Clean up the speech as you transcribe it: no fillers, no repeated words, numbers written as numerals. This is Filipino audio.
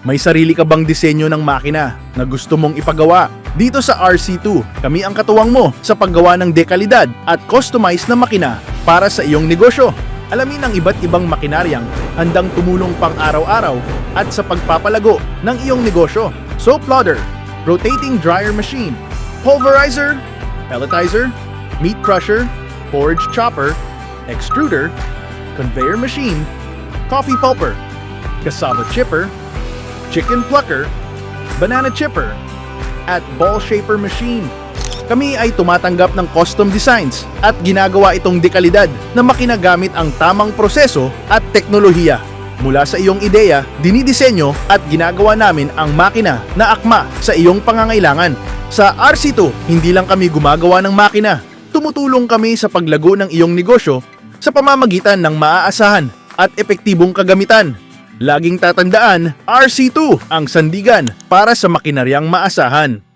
May sarili ka bang disenyo ng makina na gusto mong ipagawa? Dito sa RC2, kami ang katuwang mo sa paggawa ng dekalidad at customized na makina para sa iyong negosyo. Alamin ang iba't ibang makinaryang handang tumulong pang araw-araw at sa pagpapalago ng iyong negosyo. Soap loader, rotating dryer machine, pulverizer, pelletizer, meat crusher, forge chopper, extruder, conveyor machine, coffee pulper, cassava chipper, chicken plucker, banana chipper, at ball shaper machine. Kami ay tumatanggap ng custom designs at ginagawa itong dekalidad na makina gamit ang tamang proseso at teknolohiya. Mula sa iyong ideya, dinidisenyo at ginagawa namin ang makina na akma sa iyong pangangailangan. Sa RC2, hindi lang kami gumagawa ng makina. Tumutulong kami sa paglago ng iyong negosyo sa pamamagitan ng maaasahan at epektibong kagamitan. Laging tatandaan, RC2 ang sandigan para sa makinaryang maasahan.